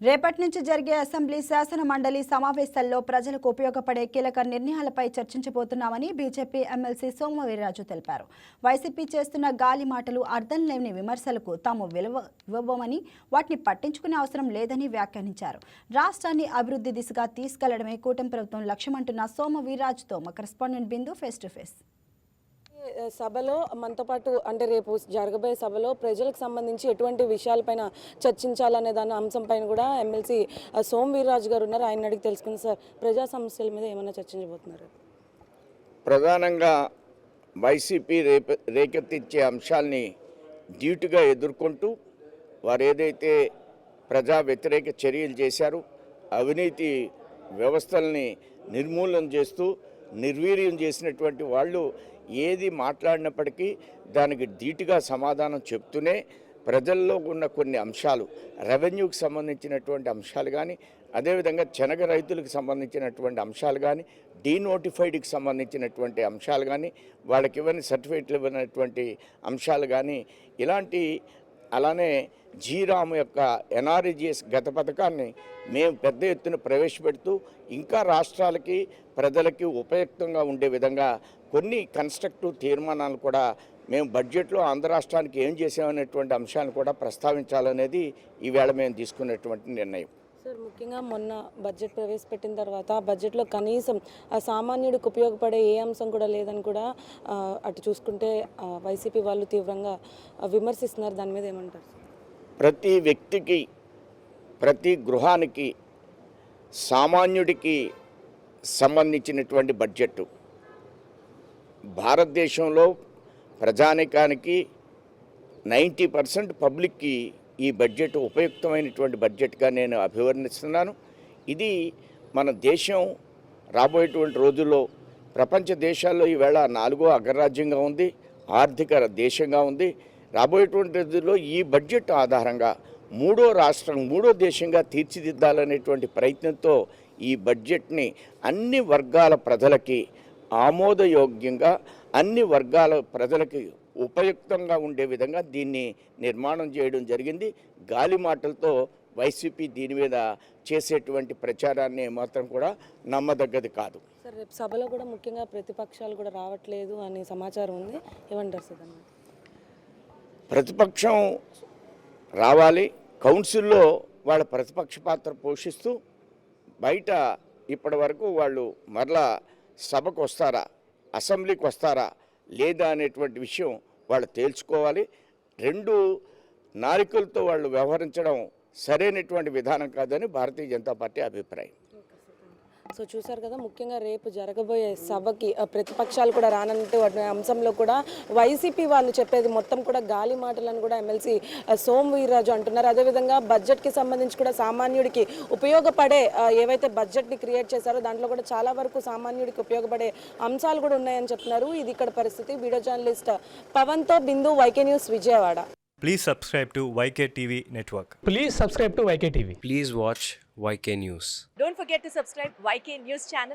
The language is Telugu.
రేపటి నుంచి జరిగే అసెంబ్లీ శాసన మండలి సమావేశాల్లో ప్రజలకు ఉపయోగపడే కీలక నిర్ణయాలపై చర్చించబోతున్నామని బీజేపీ ఎమ్మెల్సీ సోము వీర్రాజు తెలిపారు. వైసీపీ చేస్తున్న గాలి మాటలు, అర్థం లేని విమర్శలకు తాము విలువ ఇవ్వబోమని, వాటిని పట్టించుకునే అవసరం లేదని వ్యాఖ్యానించారు. రాష్ట్రాన్ని అభివృద్ధి దిశగా తీసుకెళ్లడమే కూటమి ప్రభుత్వం లక్ష్యమంటున్న సోము వీర్రాజుతో మా correspondent Bindu face to face. సభలో మనతో పాటు అంటే రేపు జరగబోయే సభలో ప్రజలకు సంబంధించి ఎటువంటి విషయాలపైన చర్చించాలనే దాని అంశంపైన కూడా ఎమ్మెల్సీ సోము వీర్రాజు గారు ఉన్నారు. ఆయన అడిగి తెలుసుకుంది. సార్, ప్రజా సమస్యల మీద ఏమైనా చర్చించబోతున్నారు? ప్రధానంగా వైసీపీ రేకెత్తించే అంశాలని డ్యూటీగా ఎదుర్కొంటూ వారు ఏదైతే ప్రజా వ్యతిరేక చర్యలు చేశారో, అవినీతి వ్యవస్థల్ని నిర్మూలన చేస్తూ నిర్వీర్యం చేసినటువంటి వాళ్ళు ఏది మాట్లాడినప్పటికీ దానికి ధీటుగా సమాధానం చెప్తూనే ప్రజల్లో ఉన్న కొన్ని అంశాలు, రెవెన్యూకి సంబంధించినటువంటి అంశాలు కానీ, అదేవిధంగా శనగ రైతులకు సంబంధించినటువంటి అంశాలు కానీ, డీనోటిఫైడ్కి సంబంధించినటువంటి అంశాలు కానీ, వాళ్ళకి ఇవ్వని సర్టిఫికేట్లు ఇవ్వనటువంటి అంశాలు కానీ, ఇలాంటి అలానే జీరాము యొక్క ఎన్ఆర్ఈజీఎస్ గత పథకాన్ని మేము పెద్ద ఎత్తున ప్రవేశపెడుతూ ఇంకా రాష్ట్రాలకి ప్రజలకి ఉపయుక్తంగా ఉండే విధంగా కొన్ని కన్స్ట్రక్టివ్ తీర్మానాలు కూడా మేము బడ్జెట్లో ఆంధ్ర రాష్ట్రానికి ఏం చేసామనేటువంటి అంశాన్ని కూడా ప్రస్తావించాలనేది ఈవేళ మేము తీసుకున్నటువంటి నిర్ణయం. సార్, ముఖ్యంగా మొన్న బడ్జెట్ ప్రవేశపెట్టిన తర్వాత బడ్జెట్లో కనీసం సామాన్యుడికి ఉపయోగపడే ఏ అంశం కూడా లేదని కూడా అటు చూసుకుంటే వైసీపీ వాళ్ళు తీవ్రంగా విమర్శిస్తున్నారు. దాని మీద ఏమంటారు? ప్రతి వ్యక్తికి, ప్రతి గృహానికి, సామాన్యుడికి సంబంధించినటువంటి బడ్జెట్ భారతదేశంలో ప్రజానికానికి 90% పబ్లిక్కి ఈ బడ్జెట్ ఉపయుక్తమైనటువంటి బడ్జెట్గా నేను అభివర్ణిస్తున్నాను. ఇది మన దేశం రాబోయేటువంటి రోజుల్లో ప్రపంచ దేశాల్లో ఈవేళ 4వ అగ్రరాజ్యంగా ఉంది, ఆర్థిక దేశంగా ఉంది. రాబోయేటువంటి రోజుల్లో ఈ బడ్జెట్ ఆధారంగా 3వ రాష్ట్రం, 3వ దేశంగా తీర్చిదిద్దాలనేటువంటి ప్రయత్నంతో ఈ బడ్జెట్ని అన్ని వర్గాల ప్రజలకి ఆమోదయోగ్యంగా, అన్ని వర్గాల ప్రజలకి ఉపయుక్తంగా ఉండే విధంగా దీన్ని నిర్మాణం చేయడం జరిగింది. గాలి మాటలతో వైసీపీ దీని మీద చేసేటువంటి ప్రచారాన్ని మాత్రం కూడా నమ్మదగ్గది కాదు. సార్, రేపు సభలో కూడా ముఖ్యంగా ప్రతిపక్షాలు కూడా రావట్లేదు అనే సమాచారం ఉంది. ఏమంటారు సార్? ప్రతిపక్షం రావాలి, కౌన్సిల్లో వాళ్ళ ప్రతిపక్ష పాత్ర పోషిస్తూ బయట ఇప్పటి వరకు వాళ్ళు మరలా సభకు వస్తారా, అసెంబ్లీకి వస్తారా లేదా అనేటువంటి విషయం వాళ్ళు తేల్చుకోవాలి. 2 నాయకులతో వాళ్ళు వ్యవహరించడం సరైనటువంటి విధానం కాదని భారతీయ జనతా పార్టీ అభిప్రాయం. సో చూసారు కదా, ముఖ్యంగా రేపు జరగబోయే సభకి ప్రతిపక్షాలు కూడా రానంటే అంశంలో కూడా వైసీపీ వాళ్ళు చెప్పేది మొత్తం కూడా గాలి మాటలను కూడా ఎమ్మెల్సీ సోము వీర్రాజు అంటున్నారు. అదేవిధంగా బడ్జెట్కి సంబంధించి కూడా సామాన్యుడికి ఉపయోగపడే ఏవైతే బడ్జెట్ని క్రియేట్ చేశారో దాంట్లో కూడా చాలా వరకు సామాన్యుడికి ఉపయోగపడే అంశాలు కూడా ఉన్నాయని చెప్తున్నారు. ఇది ఇక్కడ పరిస్థితి. వీడియో జర్నలిస్ట్ పవన్తో Bindu, YK news, Vijayawada. Please subscribe to YK TV Network. Please subscribe to YK TV. Please watch YK News. Don't forget to subscribe YK News channel.